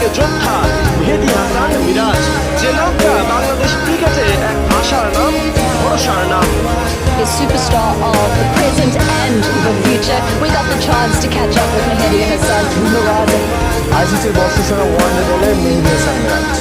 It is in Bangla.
থেকে যোদ্ধা মেহেদী হাসান মিরাজ, যে নামটা বাংলাদেশ ক্রিকেটে এক আশার নাম, ভরসার নাম। The superstar of the present and the future. We got the chance to catch up with Mehedi Hasan Miraz. আইসিসির বর্ষসেরা ওয়ানডে দলে মেহেদী হাসান মিরাজ।